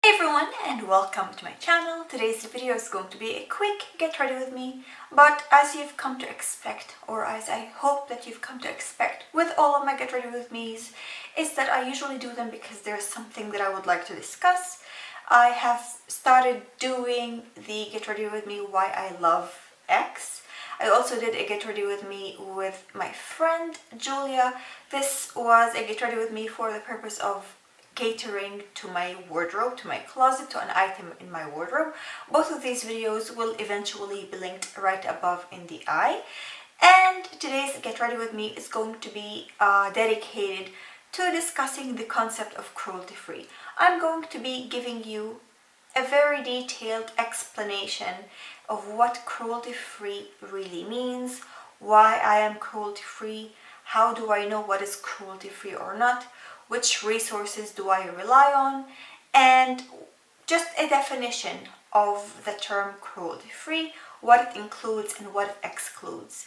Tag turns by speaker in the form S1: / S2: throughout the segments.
S1: Hey everyone, and welcome to my channel. Today's video is going to be a quick get ready with me, but as you've come to expect, or as I hope that you've come to expect with all of my get ready with me's, is that I usually do them because there's something that I would like to discuss. I have started doing the get ready with me why I love X. I also did a get ready with me with my friend Julia. This was a get ready with me for the purpose of catering to my wardrobe, to my closet, to an item in my wardrobe. Both of these videos will eventually be linked right above in the eye. And today's Get Ready With Me is going to be dedicated to discussing the concept of cruelty-free. I'm going to be giving you a very detailed explanation of what cruelty-free really means, why I am cruelty-free, how do I know what is cruelty-free or not, which resources do I rely on, and just a definition of the term cruelty-free, what it includes and what it excludes.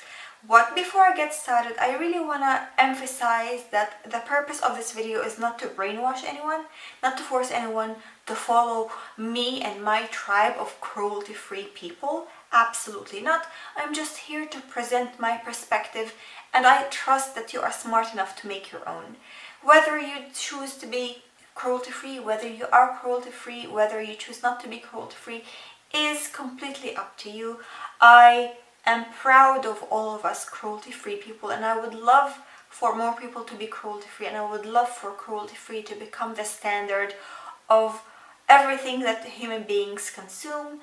S1: But before I get started, I really want to emphasize that the purpose of this video is not to brainwash anyone, not to force anyone to follow me and my tribe of cruelty-free people. Absolutely not. I'm just here to present my perspective, and I trust that you are smart enough to make your own. Whether you choose to be cruelty-free, whether you are cruelty-free, whether you choose not to be cruelty-free, is completely up to you. I am proud of all of us cruelty-free people, and I would love for more people to be cruelty-free, and I would love for cruelty-free to become the standard of everything that human beings consume.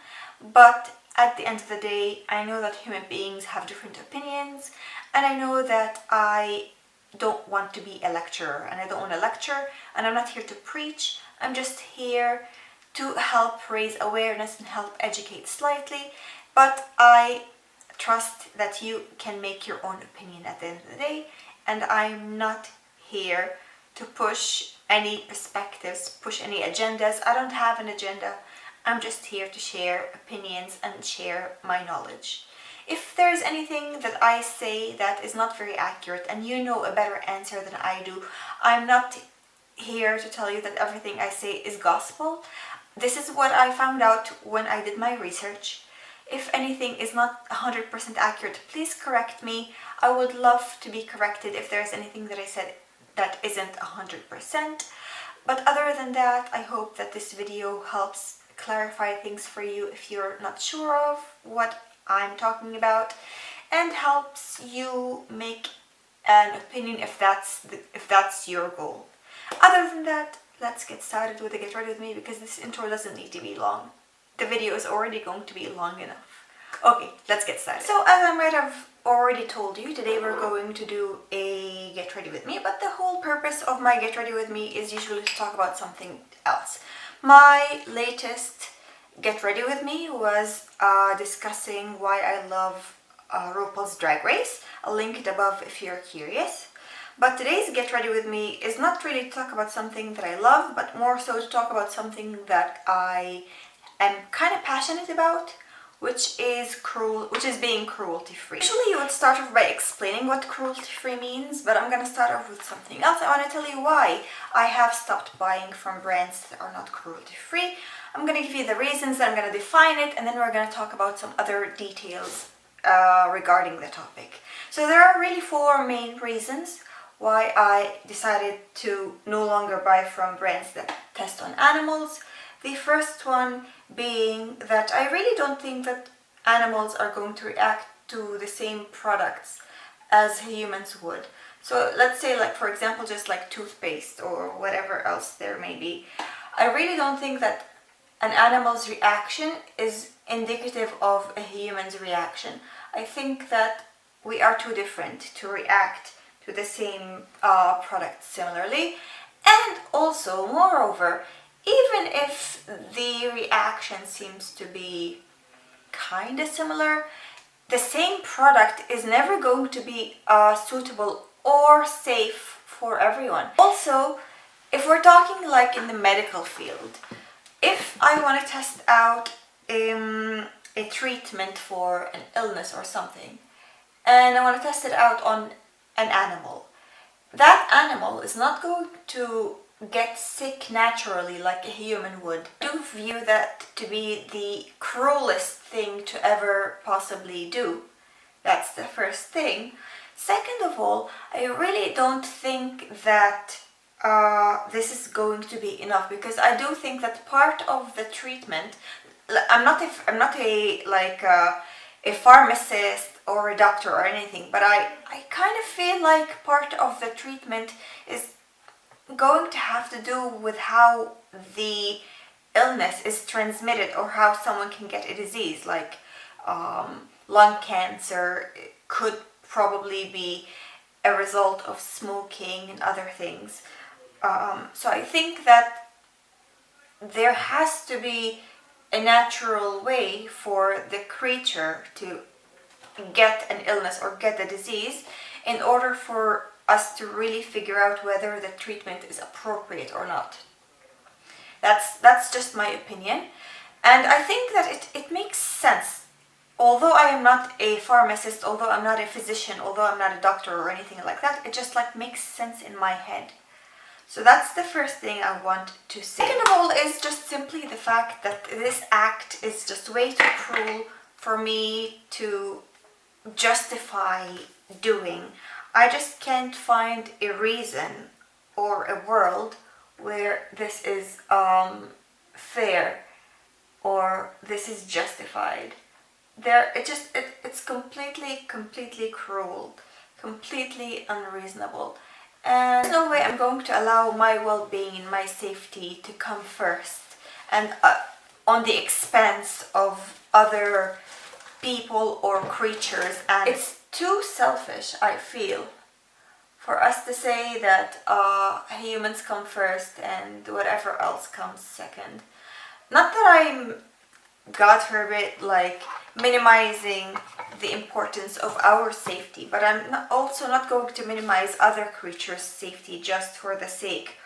S1: But at the end of the day, I know that human beings have different opinions, and I know that I don't want to be a lecturer, and I don't want to lecture, and I'm not here to preach. I'm just here to help raise awareness and help educate slightly, but I trust that you can make your own opinion at the end of the day, and I'm not here to push any perspectives, push any agendas. I don't have an agenda. I'm just here to share opinions and share my knowledge. If there's anything that I say that is not very accurate and you know a better answer than I do, I'm not here to tell you that everything I say is gospel. This is what I found out when I did my research. If anything is not 100% accurate, please correct me. I would love to be corrected if there's anything that I said that isn't 100%. But other than that, I hope that this video helps clarify things for you if you're not sure of what I'm talking about, and helps you make an opinion if that's your goal. Other than that, let's get started with the Get Ready With Me, because this intro doesn't need to be long. The video is already going to be long enough. Okay, let's get started. So as I might have already told you, today we're going to do a Get Ready With Me, but the whole purpose of my Get Ready With Me is usually to talk about something else. My latest Get Ready With Me was discussing why I love RuPaul's Drag Race. I'll link it above if you're curious. But today's Get Ready With Me is not really to talk about something that I love, but more so to talk about something that I am kind of passionate about, which is being cruelty-free. Usually you would start off by explaining what cruelty-free means, but I'm going to start off with something else. I want to tell you why I have stopped buying from brands that are not cruelty-free. I'm going to give you the reasons, I'm going to define it, and then we're going to talk about some other details regarding the topic. So there are really four main reasons why I decided to no longer buy from brands that test on animals. The first one being that I really don't think that animals are going to react to the same products as humans would. So let's say, like, for example, just like toothpaste or whatever else there may be. I really don't think that an animal's reaction is indicative of a human's reaction. I think that we are too different to react to the same product similarly. And also, moreover, even if the reaction seems to be kind of similar, the same product is never going to be suitable or safe for everyone. Also, if we're talking like in the medical field, if I want to test out a treatment for an illness or something, and I want to test it out on an animal, that animal is not going to get sick naturally like a human would. I do view that to be the cruelest thing to ever possibly do. That's the first thing. Second of all, I really don't think that this is going to be enough, because I do think that part of the treatment, I'm not a pharmacist or a doctor or anything, but I kind of feel like part of the treatment is going to have to do with how the illness is transmitted, or how someone can get a disease like lung cancer. It could probably be a result of smoking and other things. So I think that there has to be a natural way for the creature to get an illness or get a disease in order for us to really figure out whether the treatment is appropriate or not. That's just my opinion, and I think that it makes sense. Although I am not a pharmacist, although I'm not a physician, although I'm not a doctor or anything like that, it just makes sense in my head. So that's the first thing I want to say. Second of all is just simply the fact that this act is just way too cruel for me to justify doing. I just can't find a reason or a world where this is fair or this is justified. It's completely cruel, completely unreasonable. And there's no way I'm going to allow my well-being and my safety to come first, and on the expense of other people or creatures. And it's too selfish, I feel, for us to say that humans come first and whatever else comes second. Not that I'm, God forbid, minimizing the importance of our safety, but I'm also not going to minimize other creatures' safety just for the sake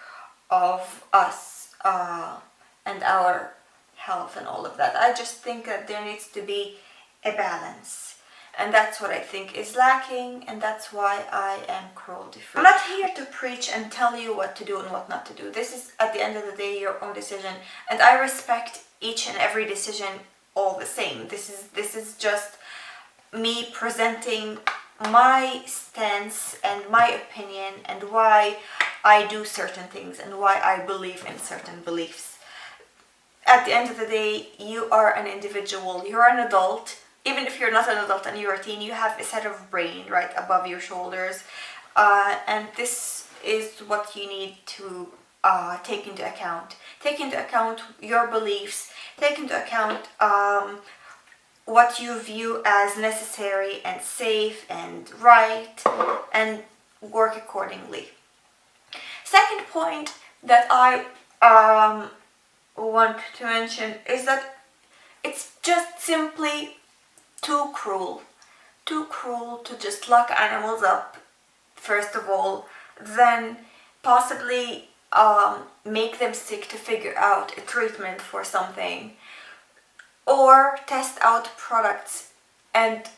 S1: of us and our health and all of that. I just think that there needs to be a balance, and that's what I think is lacking, and that's why I am cruelty-free. I'm not here to preach and tell you what to do and what not to do. This is, at the end of the day, your own decision, and I respect each and every decision all the same. This is just me presenting my stance and my opinion and why I do certain things and why I believe in certain beliefs. At the end of the day, you are an individual, you're an adult. Even if you're not an adult and you're a teen, you have a set of brain right above your shoulders, and this is what you need to take into account. Take into account your beliefs, take into account what you view as necessary and safe and right, and work accordingly. Second point that I want to mention is that it's just simply too cruel to just lock animals up, first of all, then possibly make them sick to figure out a treatment for something, or test out products, and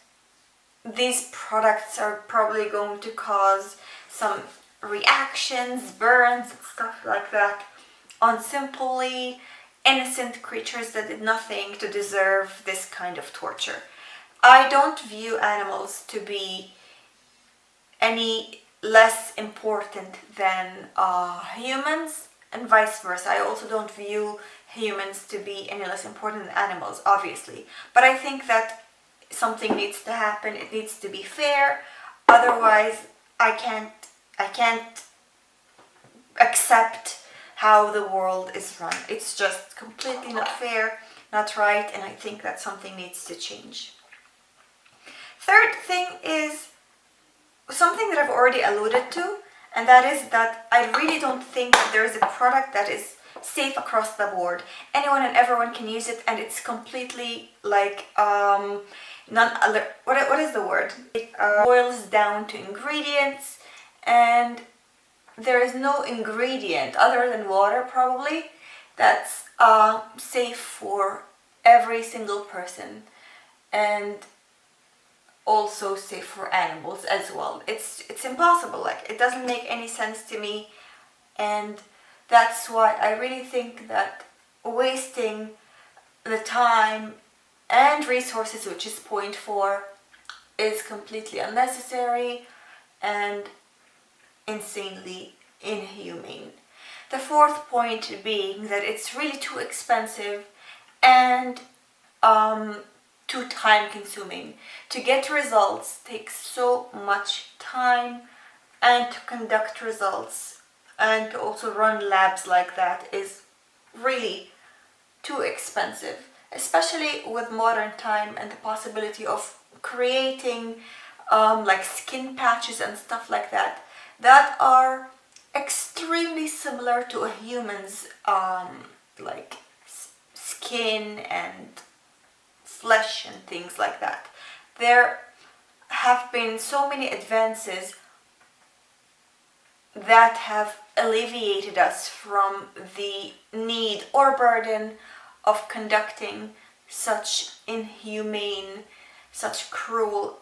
S1: these products are probably going to cause some reactions, burns, and stuff like that on simply innocent creatures that did nothing to deserve this kind of torture. I don't view animals to be any less important than humans, and vice versa. I also don't view humans to be any less important than animals, obviously. But I think that something needs to happen. It needs to be fair. Otherwise, I can't accept how the world is run. It's just completely not fair, not right, and I think that something needs to change. Third thing is something that I've already alluded to, and that is that I really don't think that there is a product that is safe across the board. Anyone and everyone can use it, and it's completely what is the word? It boils down to ingredients, and there is no ingredient other than water probably that's safe for every single person, and also safe for animals as well. It's impossible. It doesn't make any sense to me, and That's why I really think that wasting the time and resources, which is point 4, is completely unnecessary and insanely inhumane. The fourth point being that it's really too expensive and too time consuming. To get results takes so much time, and to conduct results and to also run labs like that is really too expensive, especially with modern time and the possibility of creating like skin patches and stuff like that are extremely similar to a human's like skin and flesh and things like that. There have been so many advances that have alleviated us from the need or burden of conducting such inhumane, such cruel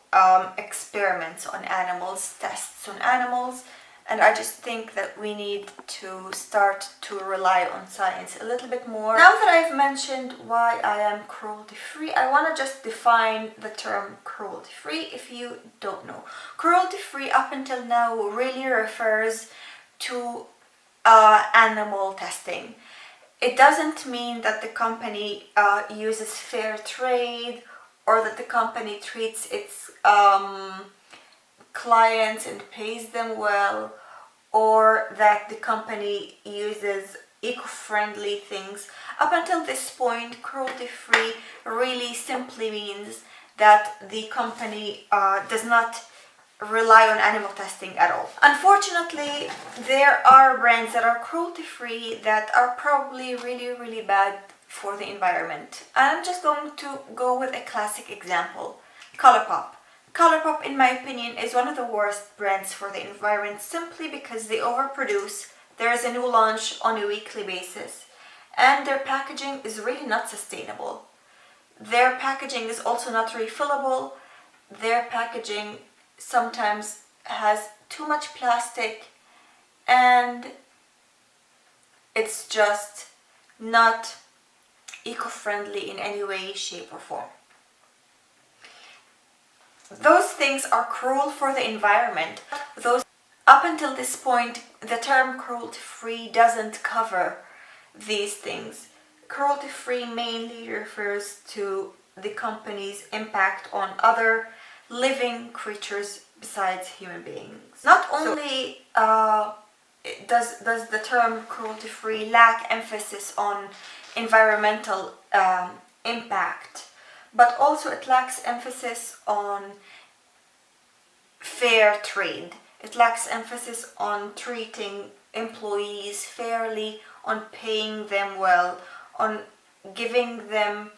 S1: experiments on animals, tests on animals. And I just think that we need to start to rely on science a little bit more. Now that I've mentioned why I am cruelty-free, I want to just define the term cruelty-free if you don't know. Cruelty-free up until now really refers to animal testing. It doesn't mean that the company uses fair trade or that the company treats its clients and pays them well, or that the company uses eco-friendly things. Up until this point, cruelty-free really simply means that the company does not rely on animal testing at all. Unfortunately, there are brands that are cruelty-free that are probably really bad for the environment. I'm just going to go with a classic example, ColourPop. ColourPop, in my opinion, is one of the worst brands for the environment simply because they overproduce. There is a new launch on a weekly basis, and their packaging is really not sustainable. Their packaging is also not refillable. Their packaging sometimes has too much plastic, and it's just not eco-friendly in any way, shape, or form. Those things are cruel for the environment. Up until this point, the term cruelty-free doesn't cover these things. Cruelty-free mainly refers to the company's impact on other living creatures besides human beings. Not only does the term cruelty-free lack emphasis on environmental impact, but also it lacks emphasis on fair trade. It lacks emphasis on treating employees fairly, on paying them well, on giving them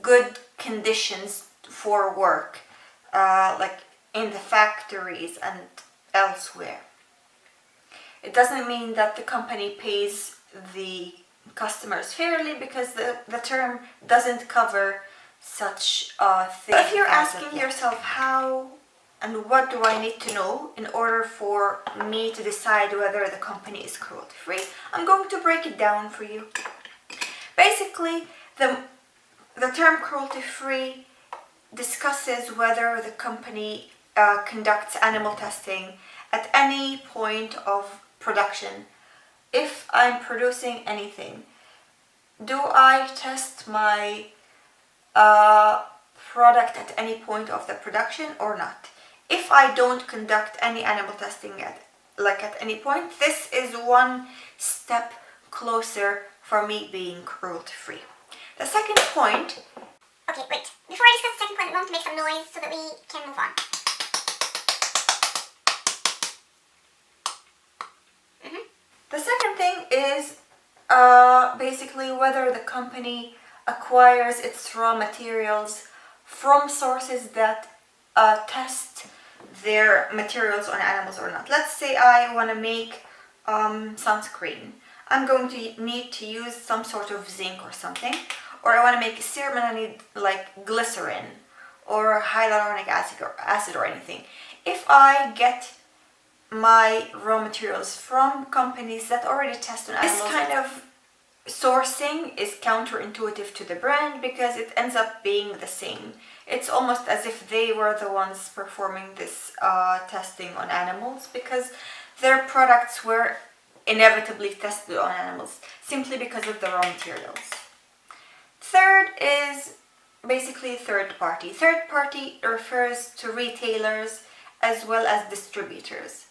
S1: good conditions for work, like in the factories and elsewhere. It doesn't mean that the company pays the customers fairly, because the term doesn't cover such things. But if you're asking yourself how and what do I need to know in order for me to decide whether the company is cruelty-free, I'm going to break it down for you. Basically, the term cruelty-free discusses whether the company conducts animal testing at any point of production. If I'm producing anything, do I test my product at any point of the production or not? If I don't conduct any animal testing at any point, this is one step closer for me being cruelty-free. The second point...
S2: Okay, wait. Before I discuss the second point, I'm going to make some noise so that we can move on.
S1: The second thing is basically whether the company acquires its raw materials from sources that test their materials on animals or not. Let's say I want to make sunscreen. I'm going to need to use some sort of zinc or something, or I want to make a serum and I need like glycerin or hyaluronic acid or anything. If I get my raw materials from companies that already test on animals. This kind of sourcing is counterintuitive to the brand because it ends up being the same. It's almost as if they were the ones performing this testing on animals, because their products were inevitably tested on animals simply because of the raw materials. Third is basically third party. Third party refers to retailers as well as distributors.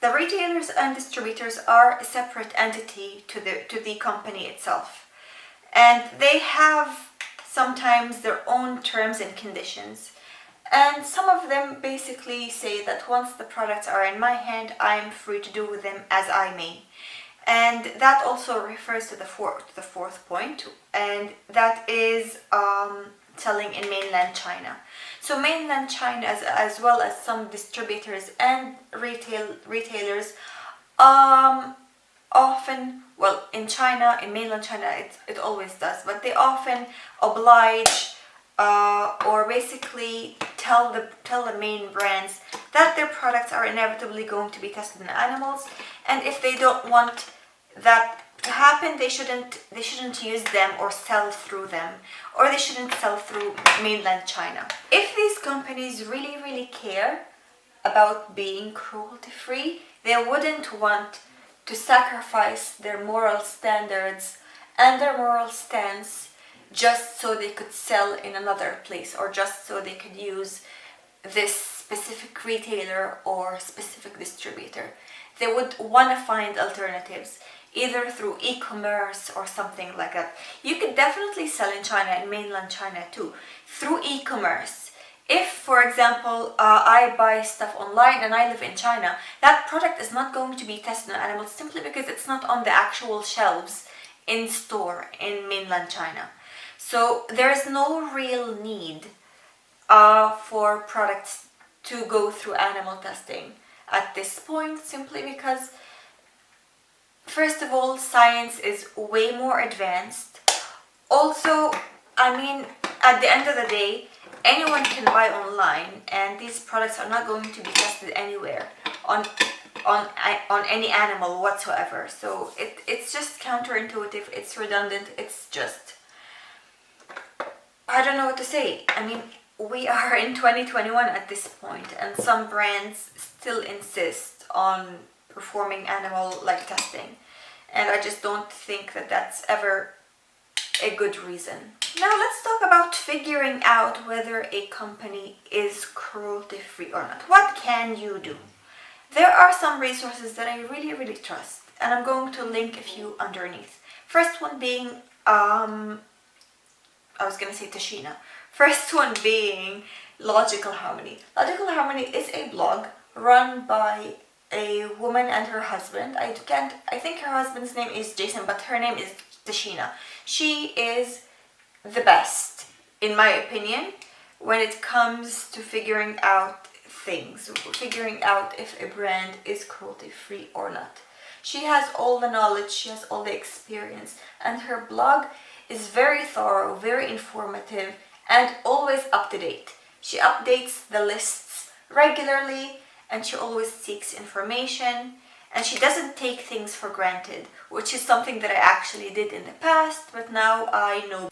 S1: The retailers and distributors are a separate entity to the company itself, and they have sometimes their own terms and conditions, and some of them basically say that once the products are in my hand, I am free to do with them as I may. And that also refers to the fourth point, and that is selling in mainland China. So mainland China, as well as some distributors and retailers, often, well, in China, in mainland China, it always does, but they often oblige or basically tell the main brands that their products are inevitably going to be tested on animals, and if they don't want that to happen, they shouldn't use them or sell through them, or they shouldn't sell through mainland China. If these companies really care about being cruelty free, they wouldn't want to sacrifice their moral standards and their moral stance just so they could sell in another place, or just so they could use this specific retailer or specific distributor. They would want to find alternatives, either through e-commerce or something like that. You could definitely sell in China, in mainland China too, through e-commerce. If, for example, I buy stuff online and I live in China, that product is not going to be tested on animals simply because it's not on the actual shelves in store in mainland China. So there is no real need for products to go through animal testing at this point, simply because, first of all, science is way more advanced. Also, I mean, at the end of the day, anyone can buy online, and these products are not going to be tested anywhere on any animal whatsoever. So it's just counterintuitive, it's redundant, it's just, I don't know what to say. I mean, we are in 2021 at this point, and some brands still insist on performing animal-like testing, and I just don't think that that's ever a good reason. Now let's talk about figuring out whether a company is cruelty-free or not. What can you do? There are some resources that I really trust, and I'm going to link a few underneath. First one being, I was gonna say Tashina. First one being Logical Harmony. Logical Harmony is a blog run by a woman and her husband. I think her husband's name is Jason, but her name is Tashina. She is the best, in my opinion, when it comes to figuring out things, figuring out if a brand is cruelty-free or not. She has all the knowledge, she has all the experience, and her blog is very thorough, very informative, and always up to date. She updates the lists regularly, and she always seeks information, and she doesn't take things for granted, which is something that I actually did in the past, but now I know.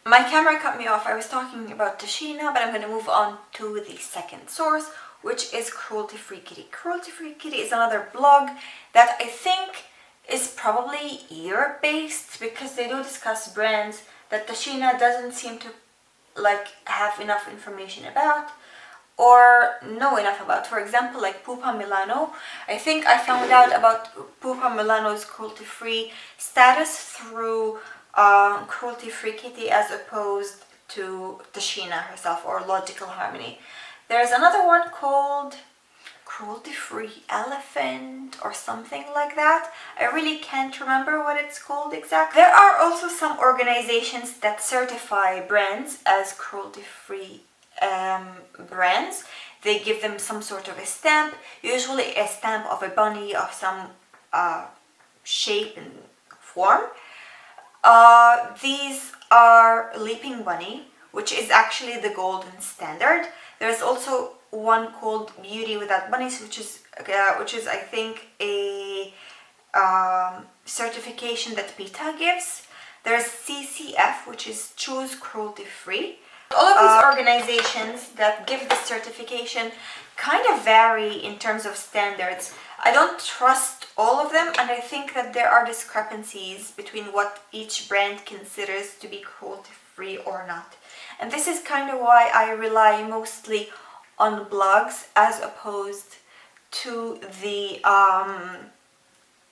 S1: My camera cut me off. I was talking about Tashina, but I'm going to move on to the second source, which is Cruelty Free Kitty. Cruelty Free Kitty is another blog that I think is probably Europe-based, because they do discuss brands that Tashina doesn't seem to have enough information about or know enough about. For example, like Pupa Milano. I think I found out about Pupa Milano's cruelty-free status through Cruelty Free Kitty as opposed to Tashina herself or Logical Harmony. There's another one called Cruelty Free Elephant or something like that. I really can't remember what it's called exactly. There are also some organizations that certify brands as cruelty-free brands. They give them some sort of a stamp, usually a stamp of a bunny of some shape and form. These are Leaping Bunny, which is actually the golden standard. There's also one called Beauty Without Bunnies, which is I think a certification that PETA gives. There's CCF, which is Choose Cruelty Free. All of these organizations that give this certification kind of vary in terms of standards. I don't trust all of them, and I think that there are discrepancies between what each brand considers to be cruelty free or not. And this is kind of why I rely mostly on blogs as opposed to the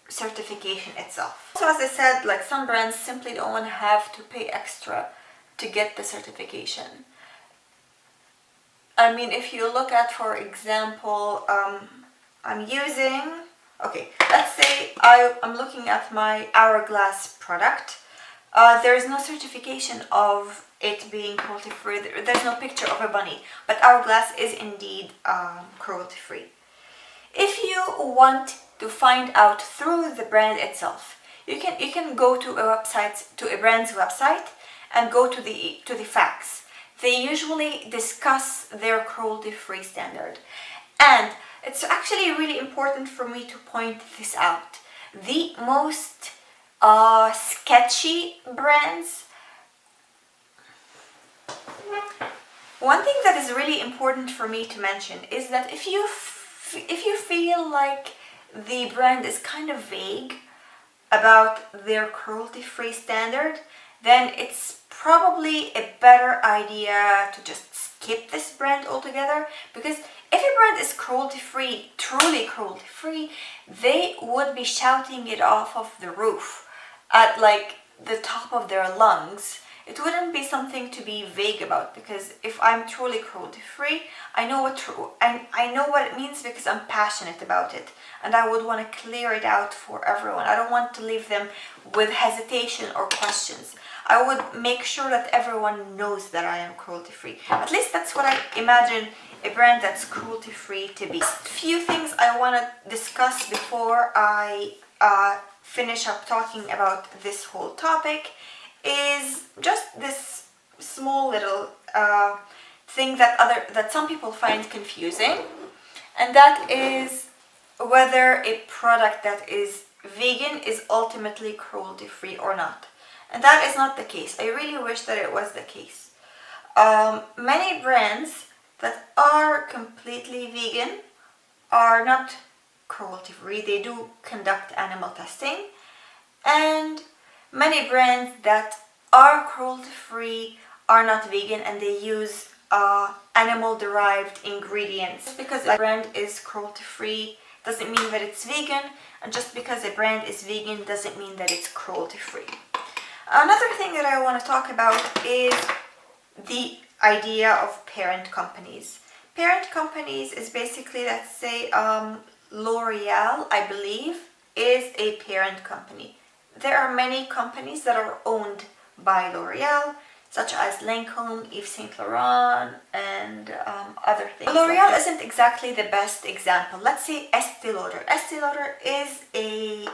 S1: certification itself. So as I said, like, some brands simply don't want to have to pay extra to get the certification. I mean, if you look at, for example, let's say I'm looking at my Hourglass product. There is no certification of it being cruelty free. There's no picture of a bunny, but Hourglass is indeed cruelty free. If you want to find out through the brand itself, you can go to a brand's website and go to the facts. They usually discuss their cruelty-free standard, and it's actually really important for me to point this out. The most sketchy brands. One thing that is really important for me to mention is that if you feel like the brand is kind of vague about their cruelty-free standard, then it's probably a better idea to just skip this brand altogether, because if a brand is cruelty-free, truly cruelty-free, they would be shouting it off of the roof at like the top of their lungs. It wouldn't be something to be vague about, because if I'm truly cruelty-free, I know what it means because I'm passionate about it, and I would want to clear it out for everyone. I don't want to leave them with hesitation or questions. I would make sure that everyone knows that I am cruelty-free. At least that's what I imagine a brand that's cruelty-free to be. A few things I want to discuss before I finish up talking about this whole topic is just this small little thing that some people find confusing, and that is whether a product that is vegan is ultimately cruelty-free or not. And that is not the case. I really wish that it was the case. Many brands that are completely vegan are not cruelty-free. They do conduct animal testing, and many brands that are cruelty-free are not vegan, and they use animal-derived ingredients. Just because a brand is cruelty-free doesn't mean that it's vegan, and just because a brand is vegan doesn't mean that it's cruelty-free. Another thing that I want to talk about is the idea of parent companies. Parent companies is basically, let's say, L'Oreal, I believe, is a parent company. There are many companies that are owned by L'Oreal, such as Lancôme, Yves Saint Laurent, and other things. L'Oreal isn't exactly the best example. Let's say Estée Lauder. Estée Lauder is a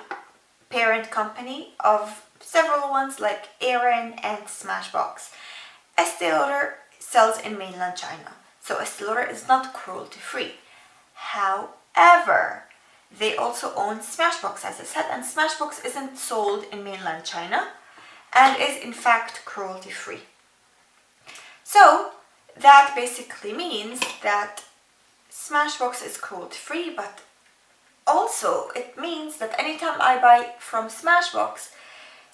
S1: parent company of several ones like Erin and Smashbox. Estée Lauder sells in mainland China, so Estée Lauder is not cruelty-free. However, they also own Smashbox, as I said, and Smashbox isn't sold in mainland China and is in fact cruelty-free. So that basically means that Smashbox is cruelty-free, but also it means that anytime I buy from Smashbox,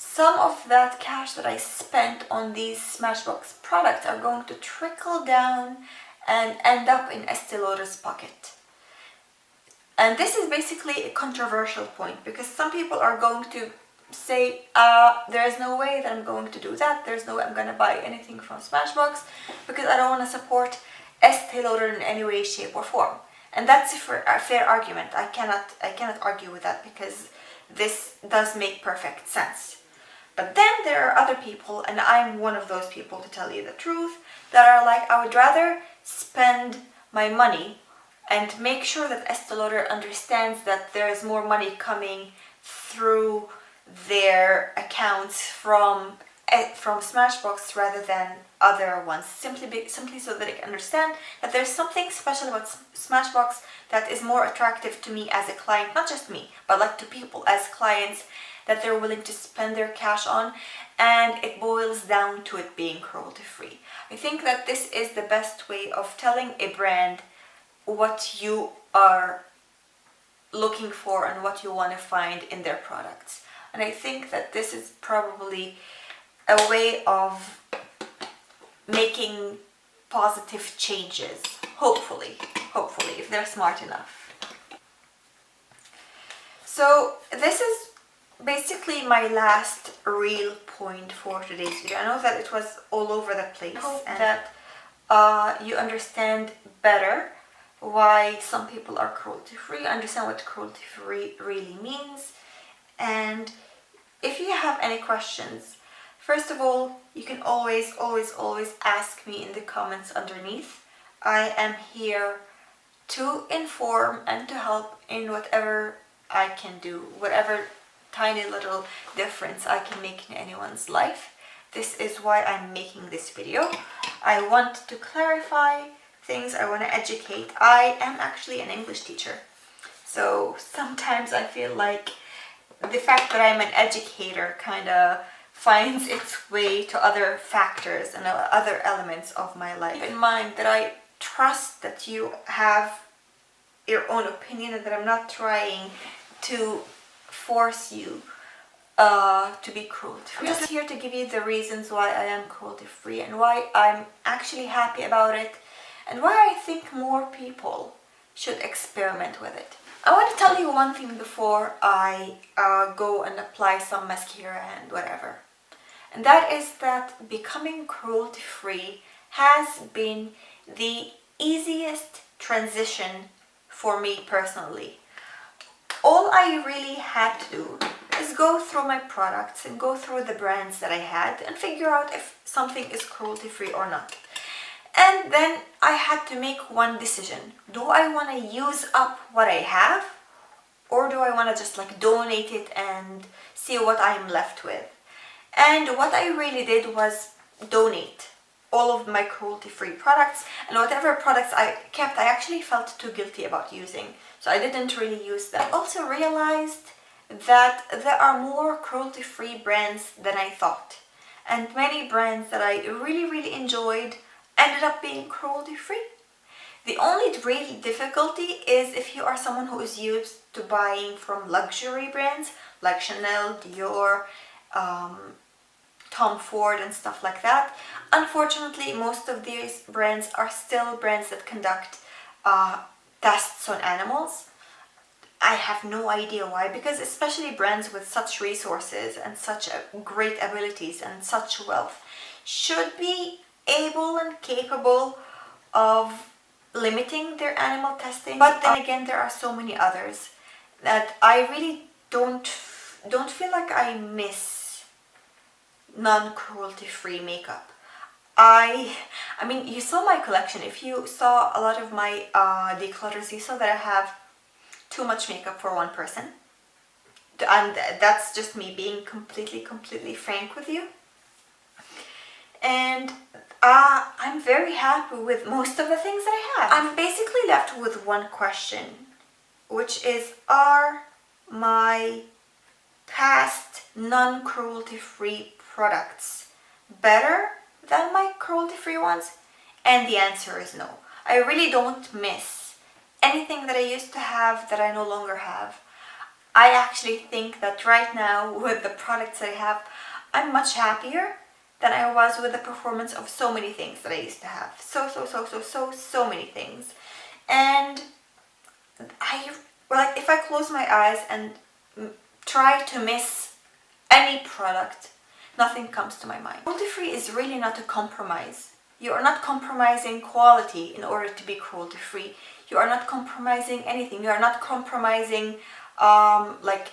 S1: some of that cash that I spent on these Smashbox products are going to trickle down and end up in Estée Lauder's pocket. And this is basically a controversial point, because some people are going to say, there's no way that I'm going to do that. There's no way I'm going to buy anything from Smashbox because I don't want to support Estée Lauder in any way, shape, or form. And that's a fair argument. I cannot argue with that, because this does make perfect sense. But then there are other people, and I'm one of those people, to tell you the truth, that are like, I would rather spend my money and make sure that Estée Lauder understands that there is more money coming through their accounts from from Smashbox rather than other ones, simply so that I can understand that there's something special about Smashbox that is more attractive to me as a client, not just me, but like to people as clients that they're willing to spend their cash on, and it boils down to it being cruelty free. I think that this is the best way of telling a brand what you are looking for and what you want to find in their products. And I think that this is probably a way of making positive changes, hopefully, if they're smart enough. So this is basically my last real point for today's video. I know that it was all over the place. I hope that you understand better why some people are cruelty free, understand what cruelty free really means, and if you have any questions, first of all, you can always ask me in the comments underneath. I am here to inform and to help in whatever I can do, whatever tiny little difference I can make in anyone's life. This is why I'm making this video. I want to clarify things, I want to educate. I am actually an English teacher, so sometimes I feel like the fact that I'm an educator kind of finds its way to other factors and other elements of my life. Keep in mind that I trust that you have your own opinion and that I'm not trying to force you to be cruelty free. I'm just here to give you the reasons why I am cruelty free and why I'm actually happy about it and why I think more people should experiment with it. I want to tell you one thing before I go and apply some mascara and whatever. And that is that becoming cruelty free has been the easiest transition for me personally. All I really had to do is go through my products and go through the brands that I had and figure out if something is cruelty free or not. And then I had to make one decision. Do I want to use up what I have? Or do I want to just like donate it and see what I'm left with? And what I really did was donate all of my cruelty-free products, and whatever products I kept, I actually felt too guilty about using. So I didn't really use them. I also realized that there are more cruelty-free brands than I thought. And many brands that I really enjoyed ended up being cruelty-free. The only real difficulty is if you are someone who is used to buying from luxury brands like Chanel, Dior, Tom Ford and stuff like that. Unfortunately, most of these brands are still brands that conduct tests on animals. I have no idea why, because especially brands with such resources and such great abilities and such wealth should be able and capable of limiting their animal testing. But then again, there are so many others that I really don't feel like I miss non-cruelty free makeup. I mean, you saw my collection. If you saw a lot of my declutters, you saw that I have too much makeup for one person. And that's just me being completely frank with you. And I'm very happy with most of the things that I have. I'm basically left with one question, which is, are my past non-cruelty free products better than my cruelty free ones? And the answer is no. I really don't miss anything that I used to have that I no longer have. I actually think that right now with the products I have, I'm much happier than I was with the performance of so many things that I used to have. So many things. And if I close my eyes and try to miss any product, nothing comes to my mind. Cruelty free is really not a compromise. You are not compromising quality in order to be cruelty free. You are not compromising anything. You are not compromising like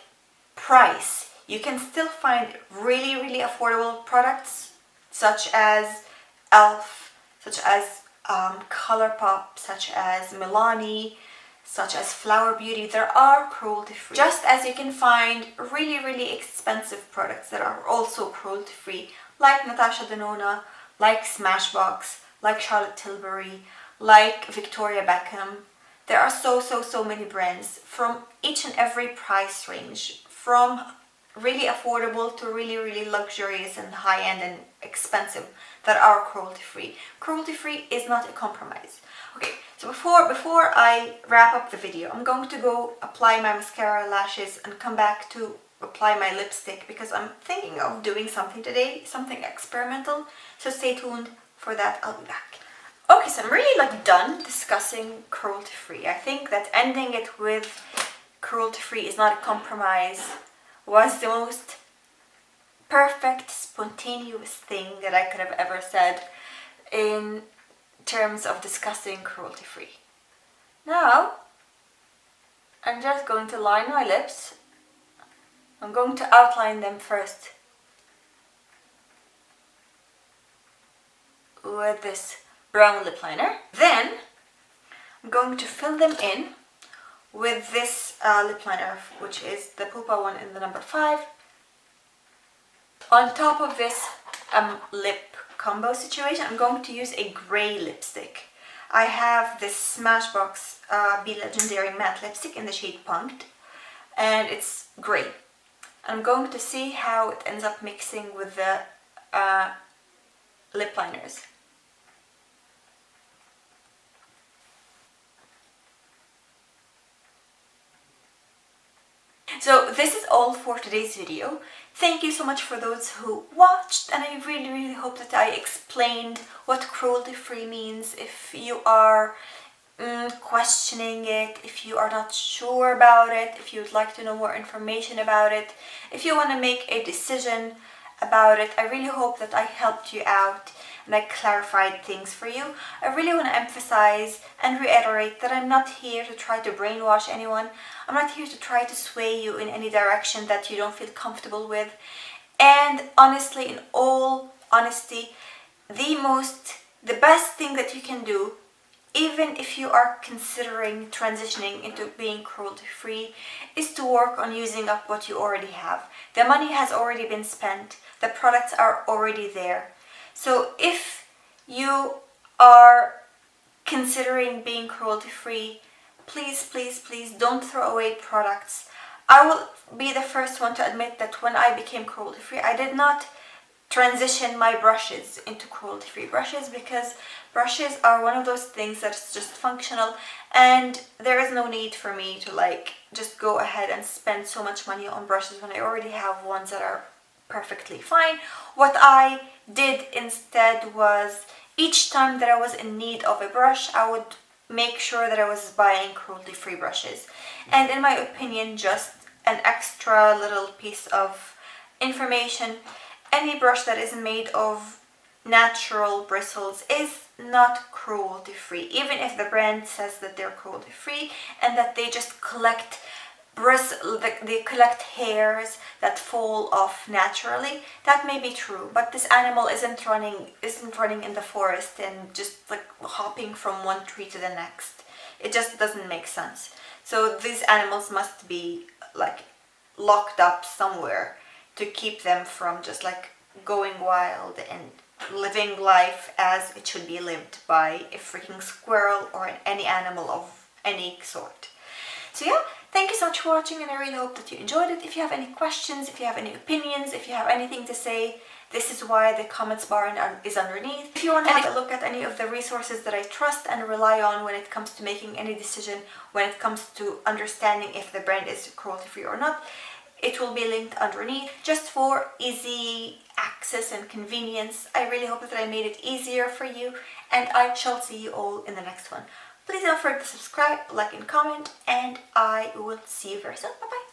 S1: price. You can still find really affordable products such as e.l.f., such as ColourPop, such as Milani, such as Flower Beauty. There are cruelty free. Just as you can find really expensive products that are also cruelty free, like Natasha Denona, like Smashbox, like Charlotte Tilbury, like Victoria Beckham. There are so many brands from each and every price range, from really affordable to really luxurious and high-end and expensive, that are cruelty-free. Cruelty-free is not a compromise. Okay, so before I wrap up the video, I'm going to go apply my mascara, lashes, and come back to apply my lipstick, because I'm thinking of doing something today, something experimental. So stay tuned for that. I'll be back. Okay, so I'm really done discussing cruelty-free. I think that ending it with cruelty-free is not a compromise was the most perfect, spontaneous thing that I could have ever said in terms of discussing cruelty-free. Now, I'm just going to line my lips. I'm going to outline them first with this brown lip liner. Then, I'm going to fill them in with this lip liner, which is the Pupa one in the number 5. On top of this lip combo situation, I'm going to use a grey lipstick. I have this Smashbox Be Legendary matte lipstick in the shade Punked, and it's grey. I'm going to see how it ends up mixing with the lip liners. So this is all for today's video. Thank you so much for those who watched, and I really hope that I explained what cruelty-free means. If you are questioning it, if you are not sure about it, if you would like to know more information about it, if you want to make a decision about it, I really hope that I helped you out and I clarified things for you. I really want to emphasize and reiterate that I'm not here to try to brainwash anyone. I'm not here to try to sway you in any direction that you don't feel comfortable with. And honestly, in all honesty, the best thing that you can do, even if you are considering transitioning into being cruelty-free, is to work on using up what you already have. The money has already been spent. The products are already there. So if you are considering being cruelty-free, please don't throw away products. I will be the first one to admit that when I became cruelty-free, I did not transition my brushes into cruelty-free brushes, because brushes are one of those things that's just functional, and there is no need for me to just go ahead and spend so much money on brushes when I already have ones that are perfectly fine. What I did instead was, each time that I was in need of a brush, I would make sure that I was buying cruelty-free brushes. And in my opinion, just an extra little piece of information, any brush that is made of natural bristles is not cruelty-free, even if the brand says that they're cruelty-free and that they just collect they collect hairs that fall off naturally. That may be true, but this animal isn't running in the forest and just hopping from one tree to the next. It just doesn't make sense. So these animals must be locked up somewhere to keep them from just going wild and living life as it should be lived by a freaking squirrel or any animal of any sort. So yeah, thank you so much for watching, and I really hope that you enjoyed it. If you have any questions, if you have any opinions, if you have anything to say, this is why the comments bar is underneath. If you want to have a look at any of the resources that I trust and rely on when it comes to making any decision, when it comes to understanding if the brand is cruelty-free or not, it will be linked underneath, just for easy access and convenience. I really hope that I made it easier for you, and I shall see you all in the next one. Please don't forget to subscribe, like, and comment, and I will see you very soon. Bye-bye.